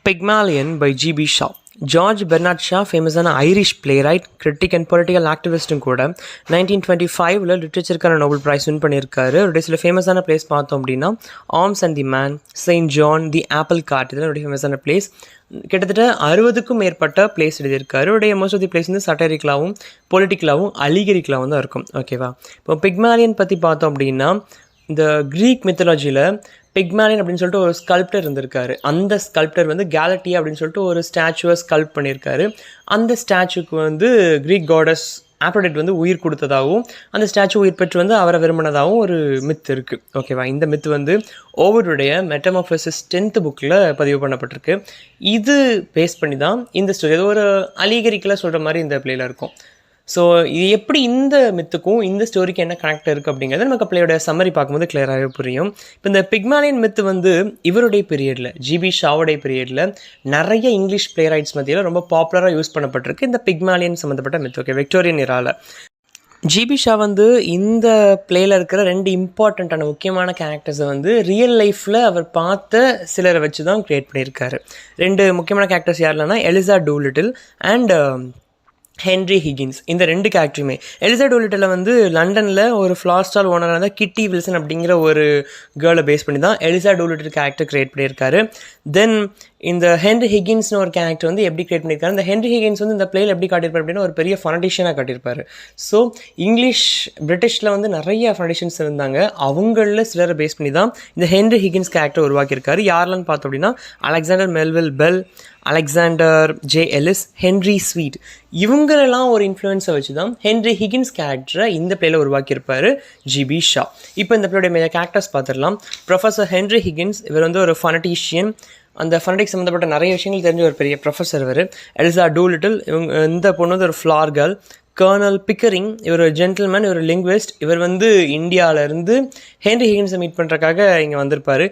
Pygmalion by G.B. Shaw. George Bernard Shaw ஃபேமஸான Irish playwright, critic and political ஆக்டிவிஸ்ட்டும் கூட 1925 லிட்ரேச்சருக்கான Nobel prize win பண்ணியிருக்காரு. அவருடைய சில ஃபேமஸான பிளேஸ் பார்த்தோம் அப்படின்னா arms and the man, Saint John, the apple card, இதெல்லாம் அவருடைய ஃபேமஸான பிளேஸ். கிட்டத்தட்ட 60க்கும் மேற்பட்ட பிளேஸ் எழுதியிருக்காரு. அவருடைய மோஸ்ட் ஆஃப் தி பிளேஸ் வந்து சட்டரிக்கலாகவும் பொலிட்டிக்கலாகவும் அலிகரிக்கலாகவும் தான் இருக்கும். ஓகேவா? இப்போ பிக்மாலியன் பற்றி பார்த்தோம் அப்படின்னா, இந்த க்ரீக் மித்தாலஜியில் பிக்மாலியன் அப்படின்னு சொல்லிட்டு ஒரு ஸ்கல்ப்டர் இருந்திருக்காரு. அந்த ஸ்கல்ப்டர் வந்து கேலட்டியா அப்படின்னு சொல்லிட்டு ஒரு ஸ்டாச்சுவை ஸ்கல்ப் பண்ணியிருக்காரு. அந்த ஸ்டாச்சுக்கு வந்து க்ரீக் காடஸ் ஆப்ரோடைட் வந்து உயிர் கொடுத்ததாகவும் அந்த ஸ்டாச்சு உயிர் பெற்று வந்து அவரை விரும்பினதாகவும் ஒரு மித் இருக்குது. ஓகேவா? இந்த மித் வந்து ஓவருடைய மெட்டமார்ஃபசிஸ் 10th புக்கில் பதிவு பண்ணப்பட்டிருக்கு. இது பேஸ் பண்ணி தான் இந்த ஸ்டோரி, அது ஒரு அலிகரிக்கலாக சொல்கிற மாதிரி இந்த பிளேயில் இருக்கும். ஸோ இது எப்படி இந்த மித்துக்கும் இந்த ஸ்டோரிக்கு என்ன கனெக்ட் இருக்குது அப்படிங்கிறது நமக்கு பிளேயோட சம்மரி பார்க்கும்போது கிளியராகவே புரியும். இப்போ இந்த பிக்மாலியன் மித்து வந்து இவருடைய பீரியடில், ஜிபி ஷாவுடைய பீரியடில் நிறைய இங்கிலீஷ் பிளே ரைட்ஸ் மத்தியில் ரொம்ப பாப்புலராக யூஸ் பண்ணப்பட்டிருக்கு இந்த பிக்மாலியன் சம்மந்தப்பட்ட மித்து. ஓகே, விக்டோரியன் இரால ஜிபி ஷா வந்து இந்த பிளேயில் இருக்கிற 2 இம்பார்ட்டண்ட்டான முக்கியமான கேரக்டர்ஸை வந்து ரியல் லைஃப்பில் அவர் பார்த்த சிலரை வச்சு தான் க்ரியேட் பண்ணியிருக்காரு. 2 முக்கியமான கேரக்டர்ஸ் யாருலன்னா Eliza Doolittle and Henry Higgins. இந்த 2 கேரக்டருமே, எலிசா டூலிட்டில் வந்து லண்டனில் ஒரு ஃப்ளார் ஸ்டால் ஓனராக இருந்தால் கிட்டி வில்சன் அப்படிங்கிற ஒரு கேர்ளை பேஸ் பண்ணி தான் எலிசா டூலிட்டில் கேரக்டர் க்ரியேட் பண்ணியிருக்காரு. தென் இந்த ஹென்ரி ஹிகின்ஸ்னு ஒரு கேரக்டர் வந்து எப்படி க்ரியேட் பண்ணியிருக்காரு, இந்த ஹென்ரி ஹிகின்ஸ் வந்து இந்த பிளேயில் எப்படி காட்டியிருப்பார் அப்படின்னா ஒரு பெரிய ஃபவுண்டேஷனாக காட்டியிருப்பார். ஸோ பிரிட்டிஷில் வந்து நிறைய ஃபவுண்டேஷன்ஸ் இருந்தாங்க, அவங்களில் சிலரை பேஸ் பண்ணி தான் இந்த ஹென்ரி ஹிகின்ஸ் கேரக்டர் உருவாக்கியிருக்காரு. யாரெல்லாம் பார்த்தோம் அப்படின்னா Alexander Melville Bell, Alexander J Ellis, Henry Sweet, இவங்களெல்லாம் ஒரு இன்ஃப்ளூயன்ஸை வச்சு தான் ஹென்ரி ஹிகின்ஸ் கேரக்டரை இந்த பிளேயில் உருவாக்கியிருப்பார் ஜிபி ஷா. இப்போ இந்த பிளேயோட மேஜர் கேரக்டர்ஸ் பார்த்துடலாம். ப்ரொஃபஸர் ஹென்ரி ஹிகின்ஸ், இவர் வந்து ஒரு ஃபனட்டிஷியன், அந்த ஃபனடிக் சம்மந்தப்பட்ட நிறைய விஷயங்கள் தெரிஞ்ச ஒரு பெரிய ப்ரொஃபஸர் இவர். எலிசா டூலிட்டில், இந்த பொண்ணு வந்து ஒரு ஃப்ளார் கேர்ள். கர்னல் பிக்கரிங், இவர் ஒரு ஜென்டில்மேன், இவர் லிங்குவிஸ்ட். இவர் வந்து இந்தியாவிலேருந்து ஹென்ரி ஹிகின்ஸை மீட் பண்ணுறக்காக இங்கே வந்திருப்பார்.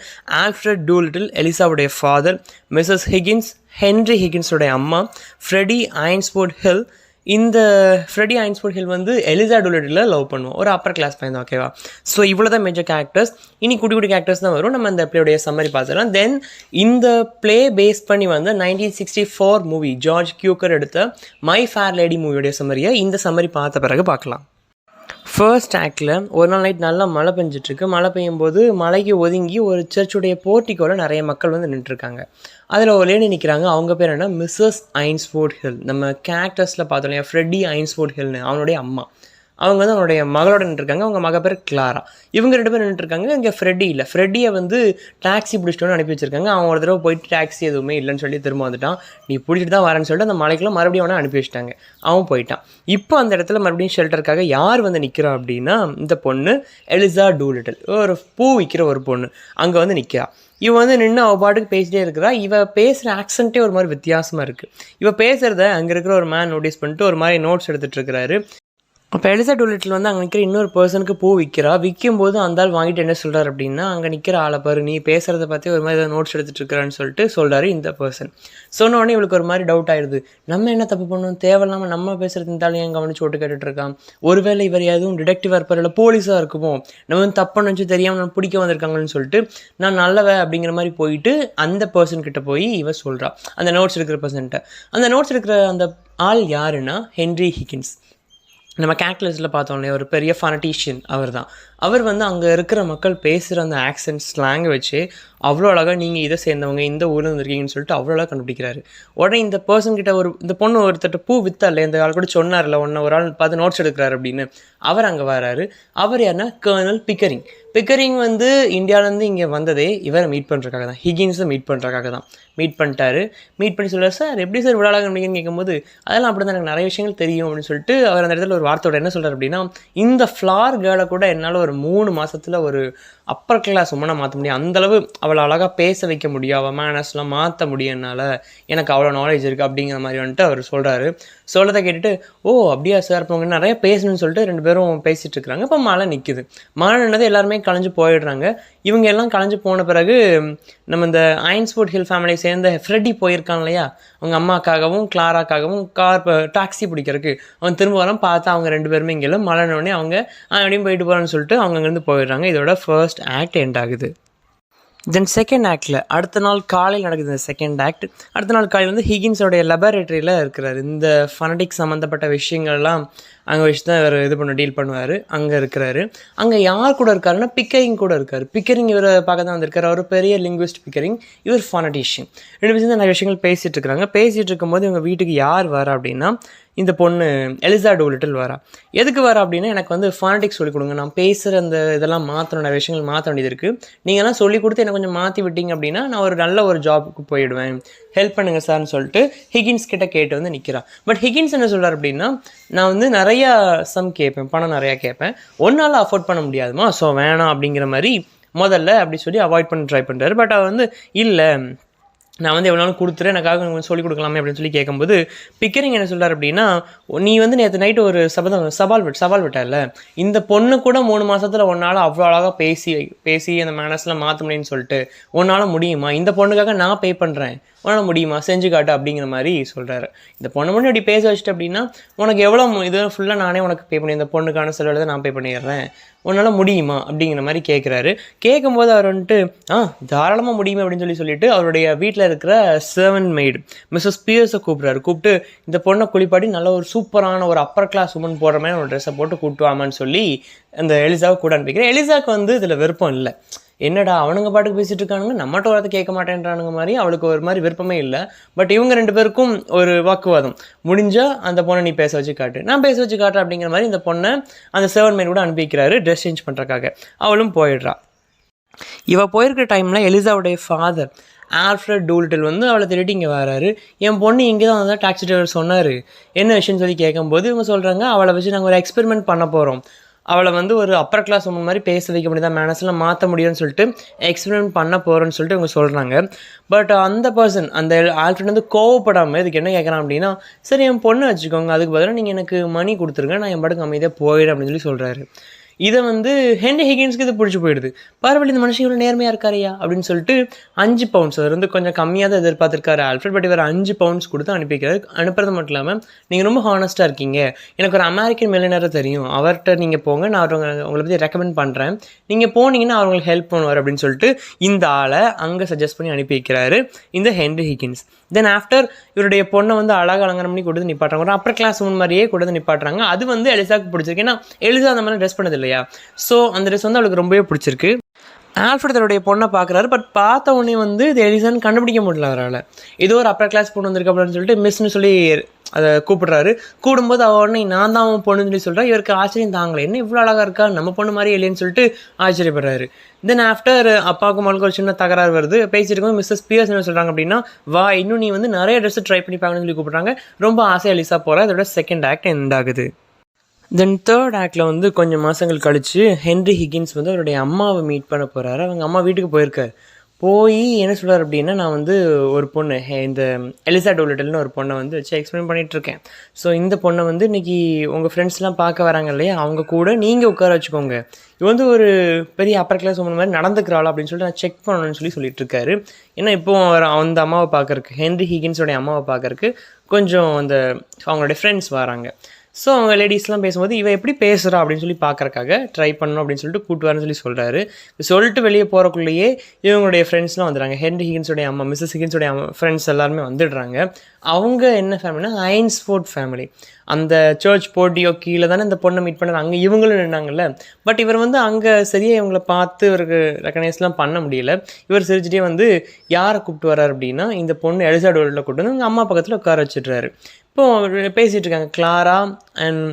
ஆல்ஃப்ரெட் டூலிட்டில், எலிசாவுடைய ஃபாதர். மிஸ்ஸஸ் ஹிகின்ஸ், ஹென்ரி ஹிகின்ஸோடைய அம்மா. ஃப்ரெடி ஐன்ஸ்ஃபோர்ட் ஹில், இந்த ஃப்ரெடி ஐன்ஸ்ஃபோர்ட் ஹில் வந்து எலிசா டூலிட்டில் லவ் பண்ணுவோம், ஒரு அப்பர் கிளாஸ் பையன் தான். ஓகேவா? ஸோ இவ்வளோ தான் மேஜர் கேரக்டர்ஸ். இனி குட்டி குட்டி கேரக்டர்ஸ் தான் வரும். நம்ம இந்த பிளேயோடைய சம்மரி பார்த்துக்கலாம். தென் இந்த பிளே பேஸ் பண்ணி வந்து 1964 மூவி ஜார்ஜ் கியூக்கர் எடுத்த மை ஃபேர் லேடி மூவியோடைய சம்மரியை இந்த சம்மரி பார்த்த பிறகு பார்க்கலாம். ஃபர்ஸ்ட் ஆக்டில் ஒரு நாள் நைட் நல்லா மழை பெஞ்சிட்ருக்கு. மழை பெய்யும் போது மலைக்கு ஒதுங்கி ஒரு சர்ச்சுடைய போர்ட்டிக்கோல நிறைய மக்கள் வந்து நின்றுருக்காங்க. அதில் ஒரு லேடி நிற்கிறாங்க. அவங்க பேர் என்ன, மிஸ்ஸஸ் ஐன்ஸ்ஃபோர்ட் ஹில். நம்ம கேரக்டர்ஸில் பார்த்தோம் இல்லையா, ஃப்ரெடி ஐன்ஸ்ஃபோர்ட் ஹில்னு, அவனுடைய அம்மா. அவங்க வந்து அவனுடைய மகளோட நின்றுருக்காங்க. அவங்க மக பேர் கிளாரா. இவங்க 2 பேர் நின்றுருக்காங்க. இங்கே ஃப்ரெடி இல்லை. ஃப்ரெடியை வந்து டாக்ஸி பிடிச்சிட்டோன்னு அனுப்பி வச்சிருக்காங்க. அவன் ஒரு தடவை போயிட்டு டாக்ஸி எதுவுமே இல்லைன்னு சொல்லி திரும்ப வந்துட்டான். நீ பிடிச்சிட்டு தான் வரேன்னு சொல்லிட்டு அந்த மலைக்குள்ள மறுபடியும் அவனை அனுப்பி வச்சிட்டாங்க. அவன் போயிட்டான். இப்போ அந்த இடத்துல மறுபடியும் ஷெல்டருக்காக யார் வந்து நிற்கிறா அப்படின்னா இந்த பொண்ணு எலிசா டூலிட்டில், ஒரு பூ விற்கிற ஒரு பொண்ணு அங்கே வந்து நிற்கிறா. இவன் வந்து நின்று அவள் பாட்டுக்கு பேசிட்டே இருக்கிறா. இவ பேசுகிற ஆக்சன்ட்டே ஒரு மாதிரி வித்தியாசமாக இருக்குது. இவ பேசுகிறத அங்கே இருக்கிற ஒரு மேன் நோட்டீஸ் பண்ணிட்டு ஒரு மாதிரி நோட்ஸ் எடுத்துகிட்டு இருக்கிறாரு. அப்போ எலிசா டூலிட்டில் வந்து அங்கே நிற்கிற இன்னொரு பர்சனுக்கு பூ விற்கிறா. விற்கும்போது அந்த ஆள் வாங்கிட்டு என்ன சொல்கிறார் அப்படின்னா, அங்கே நிற்கிற ஆளை பாரு, நீ பேசுகிறத பார்த்து ஒரு மாதிரி நோட்ஸ் எடுத்துகிட்டு இருக்கிறான்னு சொல்லிட்டு சொல்கிறாரு இந்த பர்சன். சொன்ன உடனே இவளுக்கு ஒரு மாதிரி டவுட் ஆகிடுது. நம்ம என்ன தப்பு பண்ணணும், தேவையில்லாமல் நம்ம பேசுகிறது இருந்தாலும் ஏன் கவனிச்சு ஓட்டு கேட்டுட்டு இருக்கான், ஒருவேளை இவர் எதுவும் டிடெக்டிவாக இருப்பார், இல்லை போலீஸாக இருக்குமோ, நம்ம வந்து தப்புன்னு வச்சு தெரியாமல் நம்ம பிடிக்க வந்திருக்காங்கன்னு சொல்லிட்டு நான் நல்லவ அப்படிங்கிற மாதிரி போயிட்டு அந்த பர்சன் கிட்ட போய் இவ சொல்கிறா, அந்த நோட்ஸ் எடுக்கிற பர்சன்ட்ட. அந்த நோட்ஸ் எடுக்கிற அந்த ஆள் யாருன்னா ஹென்ரி ஹிகின்ஸ். நம்ம கேரக்டர்ஸில் பார்த்தோம் இல்லையா, ஒரு பெரிய ஃபனட்டிஷியன் அவர் தான். அவர் வந்து அங்கே இருக்கிற மக்கள் பேசுகிற அந்த ஆக்சென்ட் ஸ்லாங்கை வச்சு அவ்வளோ அழகாக நீங்கள் இதை சேர்ந்தவங்க, இந்த ஊரில் வந்துருக்கீங்கன்னு சொல்லிட்டு அவ்வளோ அழகாக கண்டுபிடிக்கிறாரு. உடனே இந்த பர்சன் கிட்ட இந்த பொண்ணு ஒருத்தட்ட பூ வித்தால, இந்த ஆள் கூட சொன்னார்ல ஒரு ஆள் பார்த்து நோட்ஸ் எடுக்கிறாரு அப்படின்னு, அவர் அங்கே வராரு. அவர் யாருன்னா கர்னல் பிக்கரிங். பிக்கரிங் வந்து இந்தியாவிலேருந்து இங்கே வந்ததே இவரை மீட் பண்ணுறதுக்காக தான், ஹிகின்ஸை மீட் பண்ணுறதுக்காக தான். மீட் பண்ணிட்டாரு. மீட் பண்ணி சொல்கிறார், சார் எப்படி சார் இவ்வளோ அழகாக கண்டுபிடிங்கன்னு கேட்கும்போது, அதெல்லாம் அப்படி தான் எனக்கு நிறைய விஷயங்கள் தெரியும் அப்படின்னு சொல்லிட்டு அவர் அந்த இடத்துல ஒரு வார்த்தையோட என்ன சொல்கிறார் அப்படின்னா, இந்த ஃப்ளார் கேர்ளை கூட என்னால் ஒரு 3 மாதத்தில் ஒரு அப்பர் கிளாஸ் உமனை மாற்ற முடியும், அந்தளவு அவளை அழகாக பேச வைக்க முடியும், அவள் மேனஸ்லாம் மாற்ற முடியும், என்னால் எனக்கு அவ்வளோ நாலேஜ் இருக்குது அப்படிங்கிற மாதிரி வந்துட்டு அவர் சொல்கிறாரு. சொல்கிறத கேட்டுட்டு, ஓ அப்படியா சார், இப்போ அவங்க நிறைய பேசணும்னு சொல்லிட்டு 2 பேரும் பேசிகிட்டு இருக்கிறாங்க. இப்போ மழை நிற்குது. மழை நின்னது எல்லாருமே கலைஞ்சு போயிடுறாங்க. இவங்க எல்லாம் கலைஞ்சு போன பிறகு நம்ம இந்த ஐன்ஸ்ஃபோர்ட் ஹில் ஃபேமிலியை சேர்ந்த ஃப்ரெடி போயிருக்கான் இல்லையா, அவங்க அம்மாக்காகவும் கிளாராக்காகவும் டாக்ஸி பிடிக்கிறதுக்கு அவன் திரும்ப வரான். பார்த்தா அவங்க 2 பேருமே இங்கே மழை உடனே அவங்க எப்படியும் போயிட்டு போகிறான்னு சொல்லிட்டு அவங்க அங்கேருந்து போயிடுறாங்க. இதோட ஃபர்ஸ்ட் ஆக்ட் எண்ட் ஆகுது. தென் செகண்ட் ஆக்டில் அடுத்த நாள் காலையில் நடக்குது இந்த செகண்ட் ஆக்ட். அடுத்த நாள் காலையில் வந்து ஹிகின்ஸோடைய லெபார்ட்டரியில் இருக்கிறார். இந்த ஃபனடிக் சம்மந்தப்பட்ட விஷயங்கள்லாம் அங்கே வச்சு தான் இவர் டீல் பண்ணுவார். அங்கே இருக்கிறாரு. அங்கே யார் கூட இருக்காருன்னா பிக்கரிங் கூட இருக்கார். பிக்கரிங் இவரை பார்க்க தான் வந்திருக்காரு. அவர் பெரிய லிங்குவிஸ்ட் பிக்கரிங், இவர் ஃபனடிஷியன். ரெண்டு பேரும் நிறைய விஷயங்கள் பேசிகிட்டு இருக்கிறாங்க. பேசிகிட்டு இருக்கும்போது இவங்க வீட்டுக்கு யார் வரா அப்படின்னா இந்த பொண்ணு எலிசா டூலிட்டில் வரா. எதுக்கு வரா அப்படின்னா எனக்கு வந்து ஃபனடிக்ஸ் சொல்லிக் கொடுங்க, நான் பேசுகிற அந்த இதெல்லாம் மாற்றணும், நிறைய விஷயங்கள் மாற்ற வேண்டியது இருக்குது, நீங்கள்லாம் சொல்லிக் கொடுத்து எனக்கு கொஞ்சம் மாற்றி விட்டீங்க அப்படின்னா நான் ஒரு நல்ல ஒரு ஜாபுக்கு போயிடுவேன், ஹெல்ப் பண்ணுங்க சார்னு சொல்லிட்டு ஹிகின்ஸ் கிட்ட கேட்டு வந்து நிற்கிறான். பட் ஹிகின்ஸ் என்ன சொல்கிறார் அப்படின்னா நான் வந்து நிறையா சம் கேட்பேன், பணம் நிறையா கேட்பேன், ஒன்றால் அஃபோர்ட் பண்ண முடியாதுமா, ஸோ வேணாம் அப்படிங்கிற மாதிரி முதல்ல அப்படி சொல்லி அவாய்ட் பண்ண ட்ரை பண்ணுறாரு. பட் அவர் வந்து இல்லை நான் வந்து எவ்வளோ நாளும் கொடுத்துரு, எனக்காக கொஞ்சம் சொல்லிக் கொடுக்கலாமே அப்படின்னு சொல்லி கேட்கும்போது பிக்கரிங் என்ன சொல்கிறார் அப்படின்னா நீ வந்து நேற்று நைட்டு ஒரு சவால் விட்டால, இந்த பொண்ணு கூட 3 மாதத்தில் ஒன்றால் அவ்வளோ அழகாக பேசி அந்த மேனஸ்லாம் மாற்ற முடியும்னு சொல்லிட்டு உன்னால் முடியுமா, இந்த பொண்ணுக்காக நான் பே பண்ணுறேன், உன்னால் முடியுமா, செஞ்சு காட்டு அப்படிங்கிற மாதிரி சொல்கிறாரு. இந்த பொண்ணு மட்டும் இப்படி பேச வச்சுட்டு அப்படின்னா உனக்கு எவ்வளோ இது ஃபுல்லாக நானே உனக்கு பே பண்ணி இந்த பொண்ணுக்கான செலவில் நான் பே பண்ணிடுறேன், உன்னால் முடியுமா அப்படிங்கிற மாதிரி கேட்குறாரு. கேட்கும்போது அவர் வந்துட்டு தாராளமாக முடியுமே அப்படின்னு சொல்லிட்டு அவருடைய வீட்டில் இருக்கிற சர்வன்ட் மெய்டு மிஸ்ஸஸ் பியர்ஸை கூப்பிட்டு இந்த பொண்ணை குளிப்பாட்டி நல்ல ஒரு சூப்பரான ஒரு அப்பர் கிளாஸ் உமன் போடுற மாதிரி ஒரு ட்ரெஸ்ஸை போட்டு கூப்பிட்டு வாமான்னு சொல்லி அந்த எலிசாவை கூட அனுப்பிக்கிறேன். எலிசாவுக்கு வந்து இதில் விருப்பம் இல்லை. என்னடா அவனுங்க பாட்டுக்கு பேசிட்டு இருக்கானுங்க, நம்மகிட்ட வரத்தை கேட்க மாட்டேன்றானுங்க மாதிரி அவளுக்கு ஒரு மாதிரி விருப்பமே இல்லை. பட் இவங்க 2 பேருக்கும் ஒரு வாக்குவாதம். முடிஞ்சால் அந்த பொண்ணை நீ பேச வச்சு காட்டு, நான் பேச வச்சு காட்டுறேன் அப்படிங்கிற மாதிரி இந்த பொண்ணை அந்த சர்வன்ட் மேன் கூட அனுப்பிக்கிறாரு ட்ரெஸ் சேஞ்ச் பண்ணுறக்காக. அவளும் போயிடுறா. இவள் போயிருக்கிற டைமில் எலிசாவுடைய ஃபாதர் ஆல்ஃப்ரட் டூலிட்டில் வந்து அவளை திருட்டி இங்கே வராரு. என் பொண்ணு இங்கே தான் வந்து டாக்ஸி டிரைவர் சொன்னார், என்ன விஷயம்னு சொல்லி கேட்கும்போது இவங்க சொல்கிறாங்க அவளை வச்சு நாங்கள் ஒரு எக்ஸ்பெரிமெண்ட் பண்ண போகிறோம், அவளை வந்து ஒரு அப்பர் கிளாஸ் உமன் மாதிரி பேச வைக்க முடியுதா, மேனஸ்லாம் மாற்ற முடியும்னு சொல்லிட்டு எக்ஸ்பெரிமெண்ட் பண்ண போகிறோன்னு சொல்லிட்டு இவங்க சொல்கிறாங்க. பட் அந்த பர்சன் அந்த ஆல்ஃப்ரட் வந்து கோவப்படாமல் இதுக்கு என்ன கேட்குறான் அப்படின்னா சரி என் பொண்ணை வச்சுக்கோங்க, அதுக்கு பதிலாக நீங்கள் எனக்கு மணி கொடுத்துருங்க, நான் என் பாட்டுக்கு அமைதியாக போயிடு அப்படின்னு சொல்கிறாரு. இதை வந்து ஹென்ரி ஹிகின்ஸ்க்கு இது பிடிச்சி போயிடுது. பரவாயில்ல இந்த மனுஷன் இவ்வளோ நேர்மையாக இருக்காரையா அப்படின்னு சொல்லிட்டு 5 பவுண்ட்ஸ் அவர் வந்து கொஞ்சம் கம்மியாக தான் எதிர்பார்த்துருக்காரு ஆல்ஃப்ரட். பட் இவர் 5 பவுண்ட்ஸ் கொடுத்து அனுப்பிக்கிறாரு. அனுப்புறது மட்டும் இல்லாமல் நீங்கள் ரொம்ப ஹானஸ்ட்டாக இருக்கீங்க, எனக்கு ஒரு அமெரிக்கன் மில்லியனரை தெரியும், அவர்கிட்ட நீங்கள் போங்க, நான் உங்களை பற்றி ரெக்கமெண்ட் பண்ணுறேன், நீங்கள் போனீங்கன்னா அவங்களுக்கு ஹெல்ப் பண்ணுவார் அப்படின்னு சொல்லிட்டு இந்த ஆளை அங்கே சஜஸ்ட் பண்ணி அனுப்பி வைக்கிறாரு இந்த ஹென்ரி ஹிகின்ஸ். தென் ஆஃப்டர் இவருடைய பொண்ணை வந்து அழகாக அலங்காரம் பண்ணி கொடுத்து நிப்பாட்டுறாங்க, ஒரு அப்பர் கிளாஸ் உமன் மாதிரியே கொடுத்து நிப்பாட்டுறாங்க. அது வந்து எலிசாவுக்கு பிடிச்சிருக்கு, ஏன்னா எலிசா அந்த மாதிரி ட்ரெஸ் பண்ணது இல்லையா, ஸோ அந்த ட்ரெஸ் வந்து அவளுக்கு ரொம்பவே பிடிச்சிருக்கு. ஆல்ஃப்ரட் தன்னுடைய பொண்ணை பார்க்குறாரு. பட் பார்த்த உடனே வந்து இது எலிசான்னு கண்டுபிடிக்க முடியல அவரால். ஏதோ ஒரு அப்பர் கிளாஸ் பொண்ணு வந்திருக்கு அப்படின்னு சொல்லிட்டு மிஸ்ன்னு சொல்லி அதை கூப்பிடுறாரு. கூடும்போது அவள் உடனே நான் தான் அவன் பொண்ணுன்னு சொல்லி சொல்கிறா. இவருக்கு ஆச்சரியம் தாங்கலை, என்ன இவ்வளோ அழகாக இருக்கா, நம்ம பொண்ணு மாதிரி இல்லைன்னு சொல்லிட்டு ஆச்சரியப்படுறாரு. தென் ஆஃப்டர் அப்பாவுக்கும் மகளுக்கு ஒரு சின்ன தகராறு வருது. பேசிட்டு இருக்கும் மிஸ்ஸஸ் பியர்ஸ் என்ன சொல்கிறாங்க அப்படின்னா வா இன்னும் நீ வந்து நிறைய ட்ரெஸ்ஸை ட்ரை பண்ணி பார்க்கணும்னு சொல்லி கூப்பிட்றாங்க. ரொம்ப ஆசையாக எலிசா போகிறா. இதோட செகண்ட் ஆக்ட் எண்ட் ஆகுது. தென் தேர்ட் ஆக்டில் வந்து கொஞ்சம் மாதங்கள் கழித்து ஹென்ரி ஹிகின்ஸ் வந்து அவருடைய அம்மாவை மீட் பண்ண போகிறாரு. அவங்க அம்மா வீட்டுக்கு போயிருக்காரு. போய் என்ன சொல்கிறார் அப்படின்னா நான் வந்து ஒரு பொண்ணு இந்த எலிசா டூலிட்டில்னு ஒரு பொண்ணை வந்து வச்சு எக்ஸ்பிளைன் பண்ணிகிட்ருக்கேன். ஸோ இந்த பொண்ணை வந்து இன்றைக்கி உங்கள் ஃப்ரெண்ட்ஸ்லாம் பார்க்க வராங்க இல்லையா, அவங்க கூட நீங்கள் உட்கார வச்சுக்கோங்க, இது வந்து ஒரு பெரிய அப்பர் கிளாஸ் உமன் மாதிரி நடந்துக்கிறாளா அப்படின்னு சொல்லிட்டு நான் செக் பண்ணணும்னு சொல்லிட்டு இருக்காரு. ஏன்னா இப்போ அவர் அந்த அம்மாவை பார்க்கறக்கு, ஹென்ரி ஹிகின்ஸோடைய அம்மாவை பார்க்கறக்கு கொஞ்சம் அந்த அவங்களுடைய ஃப்ரெண்ட்ஸ் வராங்க. ஸோ அவங்க லேடிஸ்லாம் பேசும்போது இவன் எப்படி பேசுகிறா அப்படின்னு சொல்லி பார்க்குறக்காக ட்ரை பண்ணணும் அப்படின்னு சொல்லிட்டு கூட்டுவாருன்னு சொல்கிறாரு. சொல்லிட்டு வெளியே போகிறக்குள்ளேயே இவங்களுடைய ஃப்ரெண்ட்ஸ்லாம் வந்துடுறாங்க. ஹென்ரி ஹிகின்ஸோடைய அம்மா மிஸ்ஸஸ் ஹிகின்ஸோடைய ஃப்ரெண்ட்ஸ் எல்லாருமே வந்துடுறாங்க. அவங்க என்ன ஃபேமிலினா ஐன்ஸ்ஃபோர்ட் ஃபேமிலி. அந்த சர்ச் போர்ட்டியோ கீழே தானே இந்த பொண்ணை மீட் பண்ணுறாங்க, அங்கே இவங்களும் நின்னாங்கல்ல. பட் இவர் வந்து அங்கே சரியாக இவங்களை பார்த்து இவருக்கு ரெக்கனைஸ்லாம் பண்ண முடியல. இவர் சிரிச்சுட்டே வந்து யாரை கூப்பிட்டு வர்றாரு அப்படின்னா இந்த பொண்ணு எலிசா டூலிட்டில் கூப்பிட்டு வந்து அவங்க அம்மா பக்கத்தில் உட்கார வச்சுட்றாரு. இப்போது பேசிகிட்டு இருக்காங்க Clara and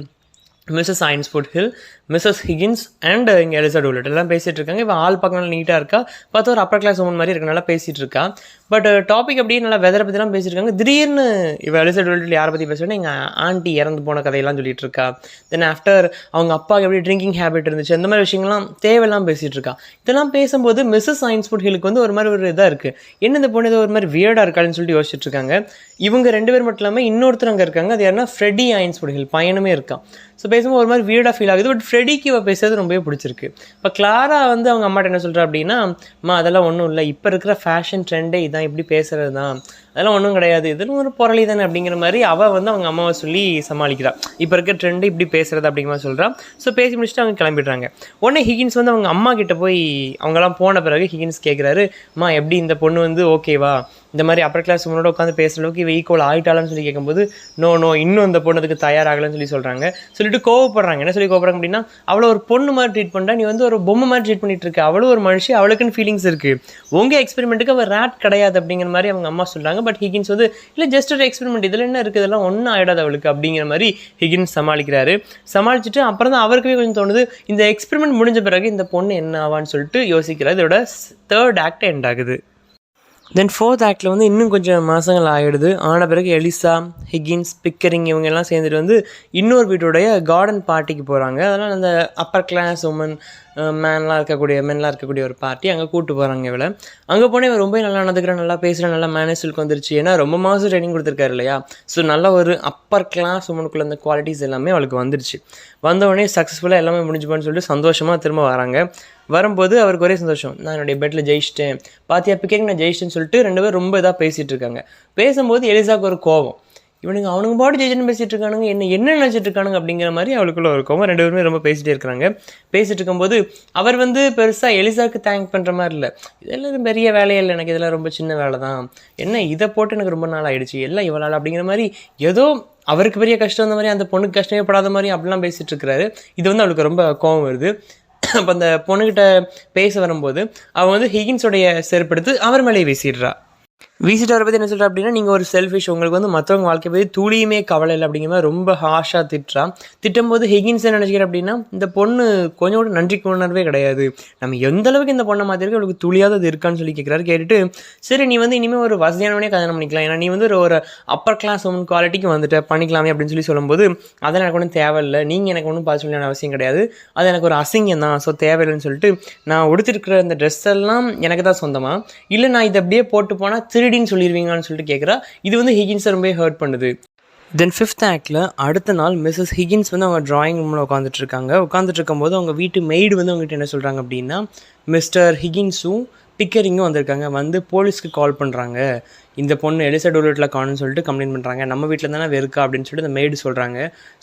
Mrs Eynsford Hill, Mrs Higgins and இங்கே எலிசா டூலிட்டில் எல்லாம் பேசிகிட்டு இருக்காங்க. இப்போ ஆள் பார்க்க நல்லா நீட்டாக இருக்கா, பார்த்தா ஒரு அப்பர் கிளாஸ் உமன் மாதிரி இருக்கு, நல்லா பேசிகிட்டு இருக்கா. பட் டாபிக் அப்படியே நல்லா வெதரை பற்றிலாம் பேசியிருக்காங்க. திடீர்னு இவ எலிசா டூலிட்டில் யாரை பற்றி பேசுகிறேன்னா எங்கள் ஆண்டி இறந்து போன கதையெல்லாம் சொல்லிட்டு இருக்கா. தென் ஆஃப்டர் அவங்க அப்பாவுக்கு எப்படி ட்ரிங்கிங் ஹேபிட் இருந்துச்சு, அந்த மாதிரி விஷயங்கள்லாம் தேவையெல்லாம் பேசிகிட்டு இருக்கா. இதெல்லாம் பேசும்போது மிஸ்ஸஸ் ஐன்ஸ்ஃபோர்ட் ஹிலுக்கு வந்து ஒரு மாதிரி ஒரு இதாக இருக்குது, என்ன இந்த பொண்ணு ஏதோ ஒரு மாதிரி வியர்டாக இருக்கான்னு சொல்லிட்டு யோசிச்சுட்டு இருக்காங்க. இவங்க 2 பேர் மட்டும் இல்லாமல் இன்னொருத்தர் அங்கே இருக்காங்க, அது யாருன்னா ஃப்ரெடி ஐன்ஸ்ஃபோர்ட் ஹில் பையனுமே இருக்கான். ஸோ பேசும்போது ஒரு மாதிரி வியர்டாக ஃபீல் ஆகுது. பட் ஃப்ரெடிக்கு இவ பேசுறது ரொம்பவே பிடிச்சிருக்கு. இப்போ கிளாரா வந்து அவங்க அம்மாட்ட என்ன சொல்கிறா அப்படின்னா, அம்மா அதெல்லாம் ஒன்றும் இல்லை, இப்போ இருக்கிற ஃபேஷன் ட்ரெண்டே இதான், இப்படி பேசுகிறது தான், அதெல்லாம் ஒன்றும் கிடையாது, இதெல்லாம் ஒரு புரளி தானே அப்படிங்கிற மாதிரி அவள் வந்து அவங்க அம்மாவை சொல்லி சமாளிக்கிறாள். இப்போ இருக்க ட்ரெண்டு இப்படி பேசுகிறது அப்படிங்கிற மாதிரி சொல்கிறான். ஸோ பேசி முடிச்சுட்டு அவங்க கிளம்பிடுறாங்க. உடனே ஹிகின்ஸ் வந்து அவங்க அம்மா கிட்ட போய் அவங்கெல்லாம் போன பிறகு ஹிகின்ஸ் கேட்குறாரு, அம்மா எப்படி இந்த பொண்ணு வந்து ஓகேவா, இந்த மாதிரி அப்பர் கிளாஸ் உன்னோட உட்காந்து பேசுகிற அளவுக்கு இவ ஈக்குவல் ஆகிட்டாளான்னு சொல்லி கேட்கும்போது, நோ இன்னும் அந்த பொண்ணுக்கு தயாராகலன்னு சொல்லி சொல்கிறாங்க. சொல்லிட்டு கோவப்படுறாங்க. என்ன சொல்லி கோவப்படுறாங்க அப்படின்னா, அவ்வளோ ஒரு பொண்ணு மாதிரி ட்ரீட் பண்ணுறா, நீ வந்து ஒரு பொம்மை மாதிரி ட்ரீட் பண்ணிட்டு இருக்க, அவ்வளோ ஒரு மனுஷி, அவளுக்குன்னு ஃபீலிங்ஸ் இருக்குது, உங்கள் எக்ஸ்பெரிமெண்ட்டுக்கு அவள் ரேட் கிடையாது அப்படிங்கிற மாதிரி அவங்க அம்மா சொல்கிறாங்க. பட் ஹிகின்ஸ் வந்து இல்லை ஜஸ்ட் ஒரு எக்ஸ்பெரிமெண்ட், இதில் என்ன இருக்குது, இதெல்லாம் ஒன்றும் ஆகிடாது அவளுக்கு அப்படிங்கிற மாதிரி ஹிகின்ஸ் சமாளிக்கிறாரு. சமாளிச்சுட்டு அப்புறம் தான் அவருக்குமே கொஞ்சம் தோணுது, இந்த எக்ஸ்பெரிமெண்ட் முடிஞ்ச பிறகு இந்த பொண்ணு என்ன ஆவான்னு சொல்லிட்டு யோசிக்கிறார். இதோட 3rd ஆக்ட் எண்ட் ஆகுது. தென் 4th ஆக்டில் வந்து இன்னும் கொஞ்சம் மாதங்கள் ஆகிடுது. ஆன பிறகு எலிசா, ஹிகின்ஸ், பிக்கரிங் இவங்க எல்லாம் சேர்ந்துட்டு வந்து இன்னொரு வீட்டுடைய கார்டன் பார்ட்டிக்கு போகிறாங்க. அதனால் அந்த அப்பர் கிளாஸ் மென்லாம் இருக்கக்கூடிய ஒரு பார்ட்டி அங்கே கூப்பிட்டு போகிறாங்க. இவளை அங்கே போனால் இவன் ரொம்ப நல்லா நடந்துக்கிறேன், நல்லா பேசுகிறேன், நல்லா மேனேஜ்மெண்ட் வந்துருச்சு. ஏன்னா ரொம்ப மாதம் ட்ரைனிங் கொடுத்துருக்காரு இல்லையா. ஸோ நல்ல ஒரு அப்பர் கிளாஸ் உமனுக்குள்ள அந்த குவாலிட்டிஸ் எல்லாமே அவளுக்கு வந்துருச்சு. வந்தவொடனே சக்ஸஸ்ஃபுல்லாக எல்லாமே முடிஞ்சுப்பான்னு சொல்லிட்டு சந்தோஷமாக திரும்ப வராங்க. வரும்போது அவருக்கு ஒரே சந்தோஷம், நான் என்னுடைய பெட்டில் ஜெயிச்சிட்டேன், பாத்தியா பிக்கரிங் நான் ஜெயிச்சிட்டேன்னு சொல்லிட்டு 2 பேரும் ரொம்ப இதாக பேசிகிட்டு இருக்காங்க. பேசும்போது எலிசாவுக்கு ஒரு கோவம், அவனுங்க பாட்டு ஜெயிச்சுன்னு பேசிகிட்டு இருக்கானுங்க, என்ன நினச்சிட்டு இருக்கானுங்க அப்படிங்கிற மாதிரி அவளுக்குள்ள ஒரு கோவம். 2 பேருமே ரொம்ப பேசிகிட்டே இருக்கிறாங்க. பேசிகிட்டு இருக்கும்போது அவர் வந்து பெருசாக எலிசாவுக்கு தேங்க் பண்ணுற மாதிரி இல்லை, இதெல்லாம் பெரிய வேலையே இல்லை, எனக்கு இதெல்லாம் ரொம்ப சின்ன வேலை தான், என்ன இதை போட்டு எனக்கு ரொம்ப நாள் ஆகிடுச்சு, எல்லாம் இவளால் அப்படிங்கிற மாதிரி ஏதோ அவருக்கு பெரிய கஷ்டம் அந்த மாதிரி அந்த பொண்ணுக்கு கஷ்டமே படாத மாதிரி அப்படிலாம் பேசிகிட்டு இருக்கிறாரு. இது வந்து அவளுக்கு ரொம்ப கோவம் வருது. அப்போ அந்த பொண்ணுகிட்ட பேச வரும்போது அவன் வந்து ஹிகின்ஸோடைய செருப்படுத்து அவர் மேலே வீசிடுறா. வீசிட்டு வர பற்றி என்ன சொல்கிறா அப்படின்னா, நீங்கள் ஒரு செல்ஃபிஷ், உங்களுக்கு வந்து மற்றவங்க வாழ்க்கை பற்றி துளியுமே கவலை இல்லை அப்படிங்கிற மாதிரி ரொம்ப ஹாஷாக திட்டும்போது ஹிகின்ஸ் என்ன நினச்சிக்கிற அப்படின்னா, இந்த பொண்ணு கொஞ்சம் கூட நன்றி உணர்வே கிடையாது, நம்ம எந்த அளவுக்கு இந்த பொண்ணை மாற்றிருக்கு, அவளுக்கு துளியாவது அது இருக்கான்னு சொல்லி கேட்குறாரு. கேட்டுட்டு சரி நீ வந்து இனிமேல் ஒரு வசதியானவனே கல்யாணம் பண்ணிக்கலாம், ஏன்னா நீ வந்து ஒரு அப்பர் கிளாஸ் உமன் குவாலிட்டிக்கு வந்துட்டு பண்ணிக்கலாமே அப்படின்னு சொல்லும்போது, அதெல்லாம் எனக்கு ஒன்றும் தேவையில்லை, நீங்கள் எனக்கு ஒன்றும் பார்த்து சொல்ல அவசியம் கிடையாது, அது எனக்கு ஒரு அசிங்கம் தான், ஸோ தேவையில்லைன்னு சொல்லிட்டு நான் உடுத்திருக்கிற இந்த ட்ரெஸ் எல்லாம் எனக்கு தான் சொந்தமா, இல்லை நான் இதை அப்படியே போட்டு போனால் திருடின்னு சொல்லிடுவீங்கன்னு சொல்லிட்டு கேட்குறா. இது வந்து ஹிகின்ஸை ரொம்ப ஹர்ட் பண்ணுது. தென் 5th ஆக்டில் அடுத்த நாள் மிஸ்ஸஸ் ஹிகின்ஸ் வந்து அவங்க ட்ராயிங் ரூமில் உட்காந்துட்டு இருக்கும்போது அவங்க வீட்டு மெய்டு வந்து அவங்ககிட்ட என்ன சொல்கிறாங்க அப்படின்னா, மிஸ்டர் ஹிகின்ஸும் பிக்கரிங்கும் வந்திருக்காங்க, வந்து போலீஸ்க்கு கால் பண்ணுறாங்க, இந்த பொண்ணு எலிசா டோலட்டில் காணுன்னு சொல்லிட்டு கம்ப்ளைண்ட் பண்ணுறாங்க, நம்ம வீட்டில் தானே வெறுக்கா அப்படின்னு சொல்லிட்டு அந்த மெய்டு சொல்கிறாங்க.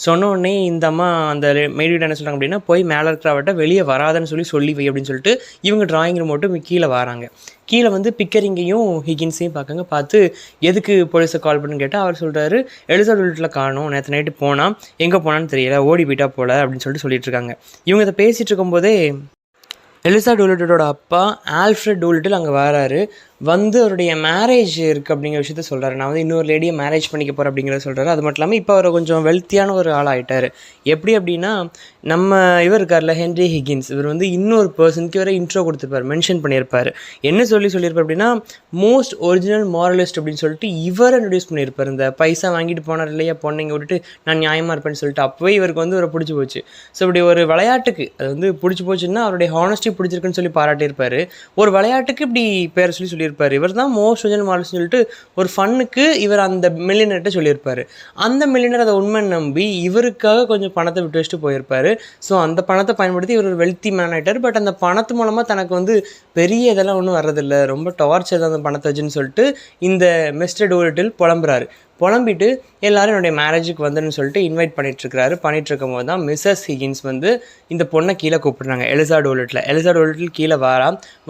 சொன்ன உடனே இந்த அம்மா அந்த மெய்டு என்ன சொல்கிறாங்க அப்படின்னா, போய் மேலே இருக்கிறவட்ட வெளியே வராதுன்னு சொல்லி வை அப்படின்னு சொல்லிட்டு இவங்க ட்ராயிங் ரூம் மட்டும் கீழே வராங்க. கீழே வந்து பிக்கரிங்கையும் ஹிகின்ஸையும் பார்த்து எதுக்கு போலீஸை கால் பண்ணுன்னு கேட்டால் அவர் சொல்கிறாரு, எலிசா டோலட்டில் காணும், நேற்று நைட்டு போனால் எங்கே போனான்னு தெரியல, ஓடி போயிட்டா போல அப்படின்னு சொல்லிட்டு இருக்காங்க. இவங்க இதை பேசிகிட்டு இருக்கும்போதே எலிசா டோலட்டோட அப்பா ஆல்ஃப்ரெட் டோலட்டில் அங்கே வராரு. வந்து அவருடைய மேரேஜ் இருக்குது அப்படிங்கிற விஷயத்த சொல்கிறாரு. நான் வந்து இன்னொரு லேடியை மேரேஜ் பண்ணிக்க போகிறேன் அப்படிங்கிறத சொல்கிறாரு. அது மட்டும் இல்லாமல் இப்போ அவர் கொஞ்சம் வெல்த்தியான ஒரு ஆள் ஆகிட்டார். எப்படி அப்படின்னா, நம்ம இவர் இருக்கார்ல ஹென்ரி ஹிகின்ஸ், இவர் வந்து இன்னொரு பர்சனுக்கு இவரை இன்ட்ரோ கொடுத்துருப்பார், மென்ஷன் பண்ணியிருப்பார். என்ன சொல்லியிருப்பார் அப்படின்னா, மோஸ்ட் ஒரிஜினல் மாரலிஸ்ட் அப்படின்னு சொல்லிட்டு இவரை இன்ட்ரடியூஸ் பண்ணியிருப்பார். இந்த பைசா வாங்கிட்டு போனார் இல்லையா, பொண்ணைங்க விட்டுட்டு நான் நியாயமாக இருப்பேன்னு சொல்லிட்டு, அப்போவே இவருக்கு வந்து இவரை பிடிச்சி போச்சு. ஸோ இப்படி ஒரு விளையாட்டுக்கு அது வந்து பிடிச்சி போச்சுன்னா அவருடைய ஹானஸ்டி பிடிச்சிருக்குன்னு சொல்லி பாராட்டியிருப்பார். ஒரு விளையாட்டுக்கு இப்படி பேரை சொல்லியிருப்பார். இவர் தான் மோஸ்ட் ஒரிஜினல் மாடல் சொல்லிட்டு ஒரு ஃபன்னுக்கு இவர் அந்த மில்லியனர்கிட்ட சொல்லியிருப்பார். அந்த மில்லியனர் அதை உண்மை நம்பி இவருக்காக கொஞ்சம் பணத்தை விட்டு வச்சுட்டு போயிருப்பார். ஸோ அந்த பணத்தை பயன்படுத்தி இவர் ஒரு வெல்த்தி மேன் ஆகிட்டார். பட் அந்த பணத்து மூலமாக தனக்கு வந்து பெரிய இதெல்லாம் ஒன்றும் வர்றதில்லை, ரொம்ப டார்ச்சர் தான் அந்த பணத்தை வச்சுன்னு சொல்லிட்டு இந்த மிஸ்டர் டோலட்டில் புலம்பிட்டு எல்லாரும் என்னுடைய மேரேஜுக்கு வந்துன்னு சொல்லிட்டு இன்வைட் பண்ணிட்டு இருக்கும் போது தான் மிஸ்ஸஸ் ஹிகின்ஸ் வந்து இந்த பொண்ணை கீழே கூப்பிட்றாங்க. எலிசா டோலட்டில் கீழே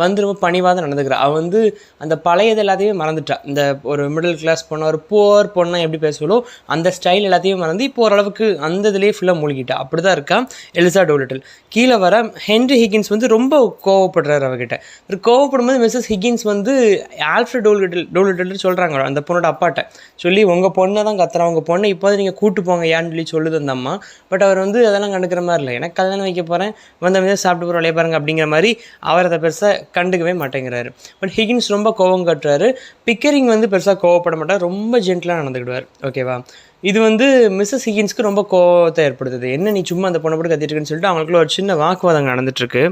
வந்து ரொம்ப பணிவாக தான் நடந்துக்கிறா. அவள் வந்து அந்த பழையது எல்லாத்தையுமே மறந்துட்டா. இந்த ஒரு மிடில் கிளாஸ் பொண்ணை, ஒரு புவர் பொண்ணை எப்படி பேசுவோ அந்த ஸ்டைல் எல்லாத்தையும் மறந்து இப்போ ஓரளவுக்கு அந்த இதுலேயே ஃபுல்லாக மூழ்கிட்டா. அப்படி தான் இருக்கா எலிசா டோலட்டில். கீழே ஹென்ரி ஹிகின்ஸ் வந்து ரொம்ப கோவப்படுறாரு அவகிட்ட. கோவப்படும்போது மிஸ்ஸஸ் ஹிகின்ஸ் வந்து ஆல்ஃப்ரெட் டோலட்டில் சொல்கிறாங்க அந்த பொண்ணோட அப்பாட்ட சொல்லி, உங்கள் பொண்ணை தான் கத்துறான், உங்கள் பொண்ணை இப்போ நீங்கள் கூட்டு போங்க ஏன்னு சொல்லி சொல்லுது அந்த அம்மா. பட் அவர் வந்து அதெல்லாம் கண்டுக்கிற மாதிரி இல்லை, எனக்கு கல்யாணம் வைக்க போகிறேன், வந்த மீது சாப்பிட்டு போகிற விளைய பாருங்க அப்படிங்கிற மாதிரி அவர் அதை பெருசாக கண்டுக்கவே மாட்டேங்கிறாரு. பட் ஹிகின்ஸ் ரொம்ப கோவம் காட்டுறாரு. பிக்கரிங் வந்து பெருசாக கோவப்பட மாட்டார், ரொம்ப ஜென்டலாக நடந்துக்கிடுவார். ஓகேவா, இது வந்து மிஸ்ஸஸ் ஹிகின்ஸ்க்கு ரொம்ப கோவத்தை ஏற்படுத்துது. என்ன நீ சும்மா அந்த பொண்ணை போட்டு கத்திட்டு இருக்குன்னு சொல்லிட்டு அவங்களுக்குள்ள ஒரு சின்ன வாக்குவாதம் நடந்துட்டுருக்கு.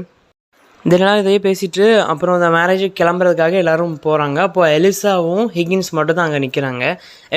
இதனால் இதையே பேசிட்டு அப்புறம் அந்த மேரேஜுக்கு கிளம்புறதுக்காக எல்லோரும் போகிறாங்க. அப்போது எலிசாவும் ஹிகின்ஸ் மட்டும் தான் அங்கே நிற்கிறாங்க.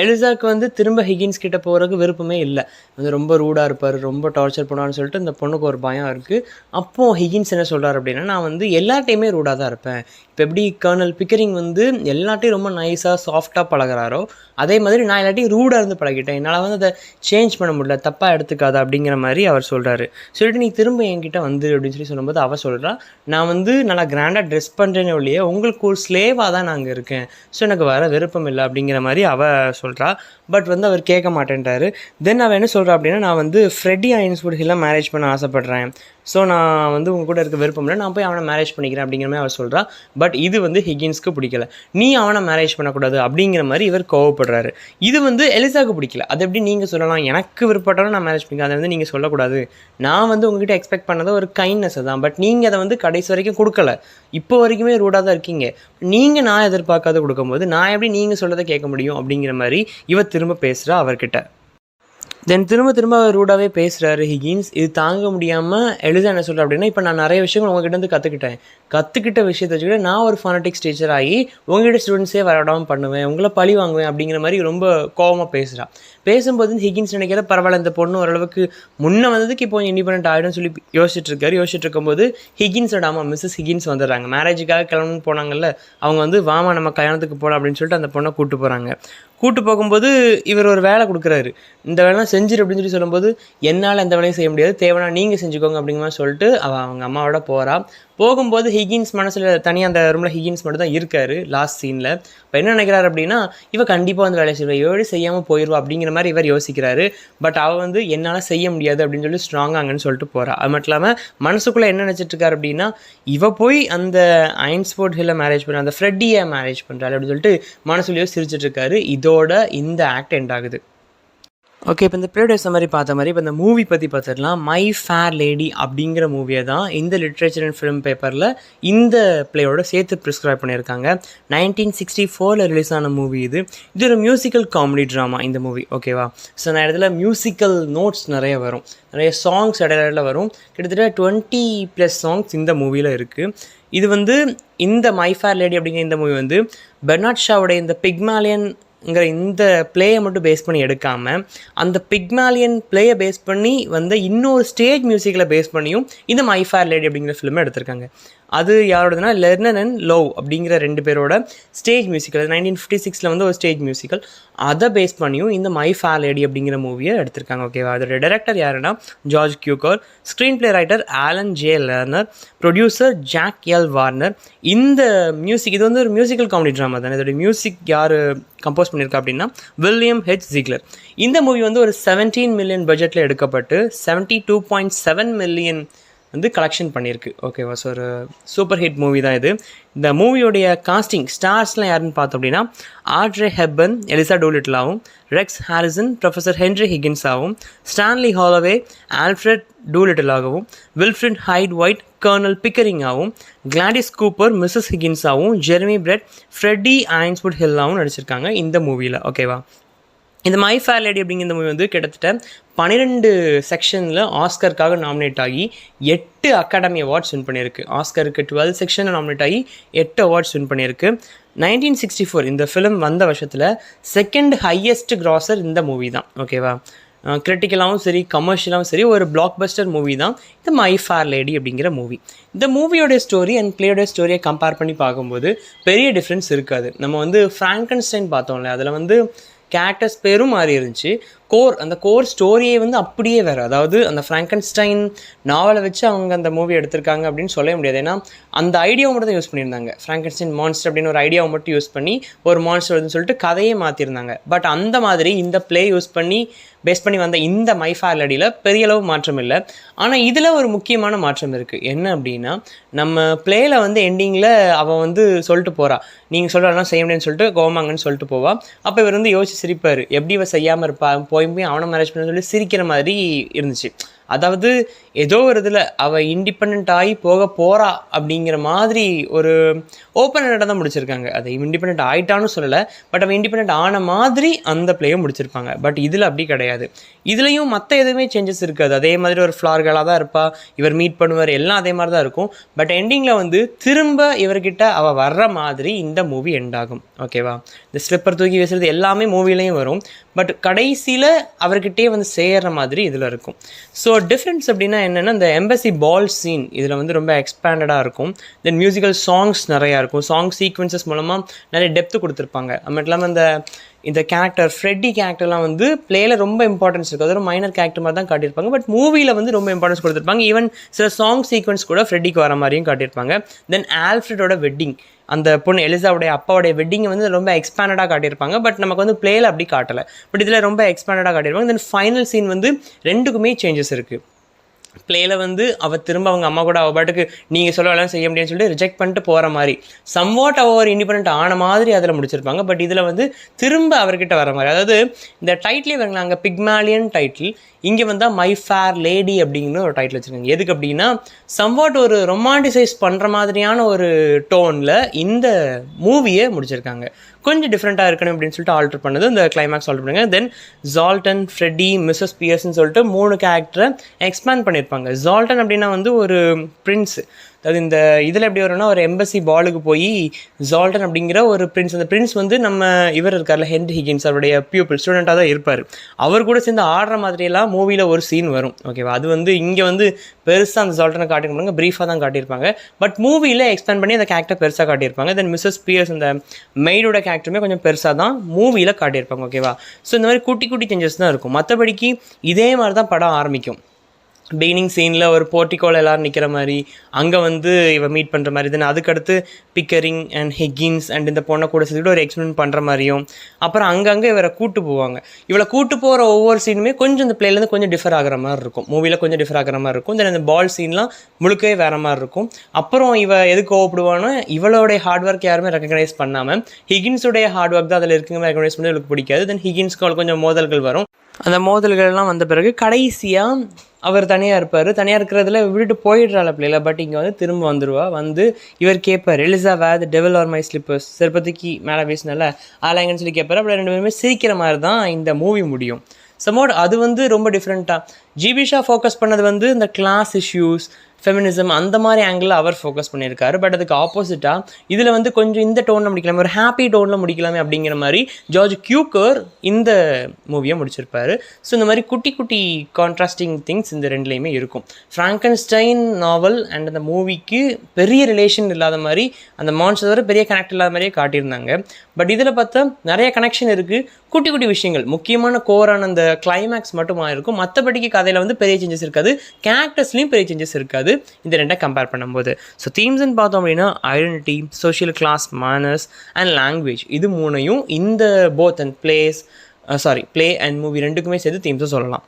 எலிசாவுக்கு வந்து திரும்ப ஹிகின்ஸ் கிட்டே போகிறதுக்கு விருப்பமே இல்லை. வந்து ரொம்ப ரூடாக இருப்பார், ரொம்ப டார்ச்சர் பண்ணுவான்னு சொல்லிட்டு இந்த பொண்ணுக்கு ஒரு பயம் இருக்குது. அப்போது ஹிகின்ஸ் என்ன சொல்கிறார் அப்படின்னா, நான் வந்து எல்லாட்டையுமே ரூடாக தான் இருப்பேன். இப்போ எப்படி கர்னல் பிக்கரிங் வந்து எல்லாட்டையும் ரொம்ப நைஸாக சாஃப்டாக பழகிறாரோ, அதே மாதிரி நான் எல்லாட்டையும் ரூடாக இருந்து பழகிட்டேன். என்னால் வந்து அதை சேஞ்ச் பண்ண முடியல, தப்பாக எடுத்துக்காத அப்படிங்கிற மாதிரி அவர் சொல்கிறாரு. சொல்லிட்டு நீ திரும்ப என்கிட்ட வந்து அப்படின்னு சொல்லும்போது அவள் சொல்கிறா, நான் வந்து நல்லா கிராண்டாக ட்ரெஸ் பண்ணுறேன்னு இல்லையே, உங்களுக்கு ஒரு ஸ்லேவாக தான் நாங்கள் இருக்கேன், ஸோ எனக்கு வர விருப்பம் இல்லை அப்படிங்கிற மாதிரி அவள் சொல்கிறா. பட் வந்து அவர் கேட்க மாட்டேன்ட்டாரு. தென் அவள் என்ன சொல்கிறா அப்படின்னா, நான் வந்து ஃப்ரெட்டி ஐன்ஸ்வுட் ஹில்லை மேரேஜ் பண்ண ஆசைப்பட்றேன், ஸோ நான் வந்து உங்க கூட இருக்க விருப்பம் இல்லை, நான் போய் அவனை மேரேஜ் பண்ணிக்கிறேன் அப்படிங்கிற மாதிரி அவர் சொல்கிறா. பட் இது வந்து ஹிகின்ஸ்க்கு பிடிக்கல. நீ அவனை மேரேஜ் பண்ணக்கூடாது அப்படிங்கிற மாதிரி இவர் கோவப்படுறாரு. இது வந்து எலிசாவுக்கு பிடிக்கல. அது எப்படி நீங்கள் சொல்லலாம், எனக்கு விருப்பப்பட்டாலும் நான் மேரேஜ் பண்ணிக்கிறேன், அதை வந்து நீங்கள் சொல்லக்கூடாது. நான் வந்து உங்ககிட்ட எக்ஸ்பெக்ட் பண்ணது ஒரு கைண்ட்னஸ் தான், பட் நீங்கள் அதை வந்து கடைசி வரைக்கும் கொடுக்கல. இப்போ வரைக்குமே ரூடாக தான் இருக்கீங்க. நீங்கள் நான் எதிர்பார்க்காத கொடுக்கும்போது நான் எப்படி நீங்கள் சொல்கிறத கேட்க முடியும் அப்படிங்கிற மாதிரி இவர் திரும்ப பேசுகிறா அவர்கிட்ட. தென் திரும்ப அவர் ரூடாகவே பேசுகிறாரு ஹிகின்ஸ். இது தாங்க முடியாமல் எலிசா என்ன சொல்கிறேன் அப்படின்னா, இப்போ நான் நிறைய விஷயங்கள் உங்ககிட்ட வந்து கற்றுக்கிட்ட விஷயத்தை வச்சுக்கிட்டு நான் ஒரு ஃபோனடிக்ஸ் டீச்சர் ஆகி உங்ககிட்ட ஸ்டூடெண்ட்ஸே வரடாமல் பண்ணுவேன், உங்களை பழி வாங்குவேன் அப்படிங்கிற மாதிரி ரொம்ப கோவமாக பேசுகிறான். பேசும்போது ஹிகின்ஸ் நினைக்கிற பரவாயில்ல, இந்த பொண்ணு ஓரளவுக்கு முன்னே வந்ததுக்கு இப்போ இண்டிபெண்ட் ஆகிடும் சொல்லி யோசிச்சுட்டு இருக்கும்போது ஹிகின்ஸோட அம்மா மிஸ்ஸஸ் ஹிகின்ஸ் வந்துடுறாங்க. மேரேஜுக்காக கிளம்புன்னு போனாங்கல்ல, அவங்க வந்து வாமா நம்ம கல்யாணத்துக்கு போகலாம் அப்படின்னு சொல்லிட்டு அந்த பொண்ணை கூப்பிட்டு போகிறாங்க. கூப்பிட்டு போகும்போது இவர் ஒரு வேலை கொடுக்குறாரு, இந்த வேலை செஞ்சிரு அப்படின்னு சொல்லும்போது, என்னால் எந்த வேலையும் செய்ய முடியாது, தேவைன்னா நீங்கள் செஞ்சுக்கோங்க அப்படிங்கிற மாதிரி சொல்லிட்டு அவங்க அம்மாவோட போகும்போது ஹிகின்ஸ் மனசில் தனியாக அந்த ரூமில் ஹிகின்ஸ் மட்டும் தான் இருக்காரு லாஸ்ட் சீனில். இப்போ என்ன நினைக்கிறாரு அப்படின்னா, இவ கண்டிப்பாக வந்து வேலையை செய்வா, ஏழு செய்யாமல் போயிடுவா அப்படிங்கிற மாதிரி இவர் யோசிக்கிறாரு. பட் அவள் வந்து என்னால் செய்ய முடியாது அப்படின்னு சொல்லி ஸ்ட்ராங்காக அங்கன்னு சொல்லிட்டு போகிறா. அது மட்டும் இல்லாமல் மனசுக்குள்ளே என்ன நினச்சிட்டு இருக்காரு அப்படின்னா, இவ போய் அந்த ஐன்ஸ்வுட் ஹில்லை மேரேஜ் பண்ணுற, அந்த ஃப்ரெட்டியை மேரேஜ் பண்ணுறாள் அப்படின்னு சொல்லிட்டு மனசுலையோ சிரிச்சிட்டு இருக்காரு. இதோட இந்த ஆக்ட் எண்ட் ஆகுது. ஓகே, இப்போ இந்த ப்ரீவியஸ் மாதிரி பார்த்த மாதிரி இப்போ இந்த மூவி பற்றி பார்த்துடலாம். மை ஃபேர் லேடி அப்படிங்கிற மூவியை தான் இந்த லிட்ரேச்சர் அண்ட் ஃபிலிம் பேப்பரில் இந்த பிளேயோட சேர்த்து ப்ரிஸ்கிரைப் பண்ணியிருக்காங்க. 1964 ரிலீஸ் ஆன மூவி இது. இது ஒரு மியூசிக்கல் காமெடி ட்ராமா இந்த மூவி. ஓகேவா? ஸோ நான் இடத்துல மியூசிக்கல் நோட்ஸ் நிறைய வரும், நிறைய சாங்ஸ் இடையில வரும். கிட்டத்தட்ட 20+ சாங்ஸ் இந்த மூவியில் இருக்குது. இது வந்து இந்த மை ஃபேர் லேடி அப்படிங்கிற இந்த மூவி வந்து பெர்னார்ட் ஷாவோடைய இந்த பிக்மாலியன்ங்கிற இந்த பிளேயை மட்டும் பேஸ் பண்ணி எடுக்காமல், அந்த பிக்மாலியன் பிளேயை பேஸ் பண்ணி வந்து இன்னொரு ஸ்டேஜ் மியூசிக்கில் பேஸ் பண்ணியும் இந்த மை ஃபேர் லேடி அப்படிங்கிற ஃபிலிமை எடுத்திருக்காங்க. அது யாரோடதுனா லெர்னர் அண்ட் லவ் அப்படிங்கிற 2 பேரோட ஸ்டேஜ் மியூசிக்கல். 1956 வந்து ஒரு ஸ்டேஜ் மியூசிக்கல், அதை பேஸ் பண்ணியும் இந்த மை ஃபேர் லேடி அப்படிங்கிற மூவியை எடுத்திருக்காங்க. ஓகேவா? அதோட டைரக்டர் யாருன்னா George Cukor, screen play writer Alan J Lerner, producer Jack L Warner. இந்த மியூசிக் இது வந்து ஒரு மியூசிக்கல் காமெடி ட்ராமா தானே. இதோட மியூசிக் யார் கம்போஸ் பண்ணியிருக்கா அப்படின்னா வில்லியம் ஹெச் ஜிக்லர். இந்த மூவி வந்து ஒரு 17 மில்லியன் பட்ஜெட்டில் எடுக்கப்பட்டு 72.7 மில்லியன் வந்து கலெக்ஷன் பண்ணியிருக்கு. ஓகேவா? ஸோ ஒரு சூப்பர் ஹிட் மூவி தான் இது. இந்த மூவியோடைய காஸ்டிங் ஸ்டார்ஸ்லாம் யாருன்னு பார்த்தோம் அப்படின்னா, ஆட்ரே ஹெப்பர்ன் எலிசா டூலிட்டிலாகவும், ரெக்ஸ் ஹாரிசன் ப்ரொஃபஸர் ஹென்ரி ஹிகின்ஸாகவும், ஸ்டான்லி ஹாலோவே ஆல்ஃப்ரெட் டூலிட்டிலாகவும், வில்ஃப்ரிட் ஹைட் ஒயிட் கர்னல் பிக்கரிங்காகவும், கிளாடிஸ் கூப்பர் மிஸ்ஸஸ் ஹிகின்ஸாகவும், ஜெரமி பிரெட் ஃப்ரெட்டி ஐன்ஸ்வுட் ஹில்லாகவும் நடிச்சிருக்காங்க இந்த மூவியில். ஓகேவா? இந்த மை ஃபேர் லேடி அப்படிங்கிற இந்த மூவி வந்து கிட்டத்தட்ட 12 செக்ஷனில் ஆஸ்கருக்காக நாமினேட் ஆகி 8 அகாடமி அவார்ட்ஸ் வின் பண்ணியிருக்கு. ஆஸ்கருக்கு 12 செக்ஷனில் நாமினேட் ஆகி 8 அவார்ட்ஸ் வின் பண்ணியிருக்கு. 1964 இந்த ஃபிலிம் வந்த வருஷத்தில் செகண்ட் ஹையஸ்ட் கிராசர் இந்த மூவி தான். ஓகேவா? கிரிட்டிக்கலாகவும் சரி, கமர்ஷியலாகவும் சரி, ஒரு பிளாக் பஸ்டர் மூவி தான் இந்த மை ஃபேர் லேடி அப்படிங்கிற மூவி. இந்த மூவியோட ஸ்டோரி அண்ட் பிளேயோட ஸ்டோரியை கம்பேர் பண்ணி பார்க்கும்போது பெரிய டிஃப்ரென்ஸ் இருக்காது. நம்ம வந்து ஃப்ராங்கன்ஸ்டைன் பார்த்தோம்ல, அதில் வந்து கேரக்டர்ஸ் பேரும் மாறி இருந்துச்சு. அந்த கோர் ஸ்டோரியே வந்து அப்படியே வேறு. அதாவது அந்த ஃப்ராங்கன்ஸ்டைன் நாவலை வச்சு அவங்க அந்த மூவி எடுத்திருக்காங்க அப்படின்னு சொல்ல முடியாது. ஏன்னா அந்த ஐடியாவை மட்டும் தான் யூஸ் பண்ணியிருந்தாங்க. ஃப்ராங்கன்ஸ்டைன் மான்ஸ்டர் அப்படின்னு ஒரு ஐடியாவை மட்டும் யூஸ் பண்ணி ஒரு மான்ஸ்டர் வருதுன்னு சொல்லிட்டு கதையே மாற்றிருந்தாங்க. பட் அந்த மாதிரி இந்த பிளே பேஸ் பண்ணி வந்த இந்த மை ஃபேர் லேடியில் பெரிய அளவு மாற்றம் இல்லை. ஆனால் இதில் ஒரு முக்கியமான மாற்றம் இருக்குது. என்ன அப்படின்னா, நம்ம பிளேயில் வந்து எண்டிங்கில் அவள் வந்து சொல்லிட்டு போகிறா, நீங்கள் சொல்கிறதெல்லாம் செய்ய முடியும்னு சொல்லிட்டு கோமாங்கன்னு சொல்லிட்டு போவா. அப்போ இவர் வந்து யோசிச்சு சிரிப்பார், எப்படி இவள் செய்யாமல் இருப்பா, போய் அவனை மேரேஜ் பண்ண சொல்லி சிரிக்கிற மாதிரி இருந்துச்சு. அதாவது ஏதோ ஒரு இதில் அவள் இண்டிபெண்ட் ஆகி போகிறா அப்படிங்கிற மாதிரி ஓப்பன் ஹெட்டாக தான் முடிச்சிருக்காங்க. அது இண்டிபெண்ட் ஆகிட்டான்னு சொல்லலை, பட் அவன் இண்டிபெண்ட் ஆன மாதிரி அந்த பிளேயை முடிச்சிருப்பாங்க. பட் இதில் அப்படி கிடையாது. இதுலேயும் மற்ற எதுவுமே சேஞ்சஸ் இருக்காது. அதே மாதிரி ஒரு ஃப்ளார்களாக தான் இருப்பா, இவர் மீட் பண்ணுவார், எல்லாம் அதே மாதிரி தான் இருக்கும். பட் எண்டிங்கில் வந்து திரும்ப இவர்கிட்ட அவள் வர்ற மாதிரி இந்த மூவி எண்ட் ஆகும். ஓகேவா? இந்த ஸ்லிப்பர் தூக்கி வீசுறது எல்லாமே மூவிலையும் வரும், பட் கடைசியில் அவர்கிட்டே வந்து சேர்கிற மாதிரி இதில் இருக்கும். ஸோ டிஃப்ரென்ஸ் அப்படின்னா என்னென்னா, இந்த எம்பசி பால் சீன் இதில் வந்து ரொம்ப எக்ஸ்பேண்டடாக இருக்கும். தென் மியூசிக்கல் சாங்ஸ் நிறையா இருக்கும். சாங் சீக்வன்சஸ் மூலமாக நிறைய டெப்த்து கொடுத்துருப்பாங்க. அது மட்டும் இல்லாமல் இந்த கேரக்டர் ஃப்ரெட்டி கேரக்டர்லாம் வந்து பிளேயில் ரொம்ப இம்பார்ட்டன்ஸ் இருக்குது. அது ஒரு மைனர் கேரக்டர் மாதிரி தான் காட்டியிருப்பாங்க, பட் மூவியில் வந்து ரொம்ப இம்பார்ட்டன்ஸ் கொடுத்துருப்பாங்க. ஈவன் சில சாங் சீக்வன்ஸ் கூட ஃப்ரெட்டிக்கு வர மாதிரியும் காட்டியிருப்பாங்க. தென் ஆல்ஃப்ரெட்டோட வெட்டிங், அந்த பொண்ணு எலிசாவுடைய அப்பாவுடைய வெட்டிங்கை வந்து ரொம்ப எக்ஸ்பேண்டடாக காட்டியிருப்பாங்க, பட் நமக்கு வந்து பிளேயில் அப்படி காட்டலை. பட் இதில் ரொம்ப எக்ஸ்பேண்டடாக காட்டியிருப்பாங்க. தென் ஃபைனல் சீன் வந்து ரெண்டுக்குமே சேஞ்சஸ் இருக்குது. பிளேயில் வந்து அவள் திரும்ப அவங்க அம்மா கூட அவள் பாட்டுக்கு நீங்கள் சொல்லலாம் செய்ய முடியும்னு சொல்லிட்டு ரிஜெக்ட் பண்ணிட்டு போகிற மாதிரி, சம்வாட் அவள் ஒரு இண்டிபெண்ட் ஆன மாதிரி அதில் முடிச்சிருப்பாங்க. பட் இதில் வந்து திரும்ப அவர்கிட்ட வர மாதிரி, அதாவது இந்த டைட்டிலே வரலாம், அங்கே பிக்மாலியன் டைட்டில், இங்கே வந்தால் மை ஃபேர் லேடி அப்படிங்கிற ஒரு டைட்டில் வச்சுருக்காங்க. எதுக்கு அப்படின்னா, சம்வாட் ஒரு ரொமான்டிசைஸ் பண்ணுற மாதிரியான ஒரு டோனில் இந்த மூவியை முடிச்சிருக்காங்க. கொஞ்சம் டிஃப்ரெண்ட்டாக இருக்கணும் அப்படின்னு சொல்லிட்டு ஆல்டர் பண்ணது இந்த கிளைமேக்ஸ் ஆல்டர் பண்ணுங்க. தென் ஜால்டன், ஃப்ரெட்டி, மிஸ்ஸஸ் பியர்ஸ்ன்னு சொல்லிட்டு 3 கேரக்டரை எக்ஸ்பேண்ட் பண்ணியிருப்பாங்க. ஜால்டன் அப்படின்னா வந்து ஒரு பிரின்ஸ், அதாவது இந்த இதில் எப்படி வரும்னா, ஒரு எம்பசி பாலுக்கு போய் ஜால்டன் அப்படிங்கிற ஒரு பிரின்ஸ், அந்த பிரின்ஸ் வந்து நம்ம இவர் இருக்கார்ல ஹென்ரி ஹிகின்ஸ், அவருடைய பியூப்பிள் ஸ்டூடெண்ட்டாக தான் இருப்பார். அவர் கூட சேர்ந்து ஆடுற மாதிரியெல்லாம் மூவியில் ஒரு சீன் வரும். ஓகேவா? அது வந்து இங்கே வந்து பெருசாக அந்த ஜால்டனை காட்டியிருப்பாங்க, ப்ரீஃபாக தான் காட்டியிருப்பாங்க. பட் மூவியில் எக்ஸ்பேண்ட் பண்ணி அந்த கேரக்டர் பெருசாக காட்டியிருப்பாங்க. தென் மிஸ்ஸஸ் பியர்ஸ் அந்த மெய்டோட கேரக்டருமே கொஞ்சம் பெருசாக தான் மூவியில் காட்டியிருப்பாங்க. ஓகேவா? ஸோ இந்த மாதிரி குட்டி குட்டி சேஞ்சஸ் தான் இருக்கும். மற்றபடிக்கு இதே மாதிரி தான் படம் ஆரம்பிக்கும். பிகினிங் சீனில் ஒரு போர்ட்டிகோவில் எல்லோரும் நிற்கிற மாதிரி, அங்கே வந்து இவன் மீட் பண்ணுற மாதிரி, தென் அதுக்கடுத்து பிக்கரிங் அண்ட் ஹிக்கின்ஸ் அண்ட் இந்த பொண்ணை கூட சேர்த்துட்டு ஒரு எக்ஸ்பிளைன் பண்ணுற மாதிரியும், அப்புறம் அங்கங்கே இவரை கூட்டு போவாங்க. இவளை கூட்டு போகிற ஒவ்வொரு சீனுமே கொஞ்சம் இந்த பிளேலேருந்து கொஞ்சம் டிஃபர் ஆகிற மாதிரி இருக்கும், மூவியில் கொஞ்சம் டிஃபர் ஆகிற மாதிரி இருக்கும். தென் அந்த பால் சீன்லாம் முழுக்கவே வேறு மாதிரி இருக்கும். அப்புறம் இவ எதுக்கு கோவப்படுவானோ, இவளோடைய ஹார்ட் ஒர்க் யாருமே ரெக்கக்னைஸ் பண்ணாமல் ஹிகின்ஸுடைய ஹார்ட் ஒர்க் தான் அதில் இருக்குங்க ரெக்கக்னைஸ் பண்ணி இவளுக்கு பிடிக்காது. தென் ஹிகின்ஸ்க்கு அவளுக்கு கொஞ்சம் மோதல்கள் வரும். அந்த மோதல்கள்லாம் வந்த பிறகு கடைசியாக அவர் தனியாக இருப்பார். தனியாக இருக்கிறதுல விட்டுட்டு போயிடுறாள் பிள்ளைல. பட் இங்கே வந்து திரும்ப வந்துடுவா. வந்து இவர் கேட்பார், Eliza where the devil are my slippers, செருப்பத்துக்கு மேலே பேசினால அதெல்லாம் எங்கன்னு சொல்லி கேட்பார். அப்படி 2 பேருமே சிரிக்கிற மாதிரி தான் இந்த மூவி முடியும். சமோட் அது வந்து ரொம்ப டிஃப்ரெண்ட்டாக ஜிபி ஷா ஃபோக்கஸ் பண்ணது வந்து இந்த கிளாஸ் இஷ்யூஸ், ஃபெமினிசம் அந்த மாதிரி ஆங்கிளில் அவர் ஃபோக்கஸ் பண்ணியிருக்காரு. பட் அதுக்கு ஆப்போசிட்டாக இதில் வந்து கொஞ்சம் இந்த டோனில் முடிக்கலாமே, ஒரு ஹாப்பி டோனில் முடிக்கலாமே அப்படிங்கிற மாதிரி ஜார்ஜ் கியூக்கர் இந்த மூவியை முடிச்சிருப்பாரு. ஸோ இந்த மாதிரி குட்டி குட்டி கான்ட்ராஸ்டிங் திங்ஸ் இந்த ரெண்டுலேயுமே இருக்கும். ஃப்ராங்கன்ஸ்டைன் நாவல் அண்ட் அந்த மூவிக்கு பெரிய ரிலேஷன் இல்லாத மாதிரி, அந்த மான்ஸ்டர் பெரிய கனெக்ட் இல்லாத மாதிரியே காட்டியிருந்தாங்க. பட் இதில் பார்த்தா நிறைய கனெக்ஷன் இருக்குது. குட்டி குட்டி விஷயங்கள், முக்கியமான கோரான அந்த கிளைமேக்ஸ் மட்டும் இருக்கும். மற்றபடிக்கு கதையில் வந்து பெரிய சேஞ்சஸ் இருக்காது, கேரக்டர்ஸ்லையும் பெரிய சேஞ்சஸ் இருக்காது இந்த ரெண்டை கம்பேர் பண்ணும்போது. ஸோ தீம்ஸ்ன்னு பார்த்தோம் அப்படின்னா identity, social class, manners and language, இது 3ஐயும் இந்த both and play and movie ரெண்டுக்குமே சேர்த்து தீம்ஸும் சொல்லலாம்.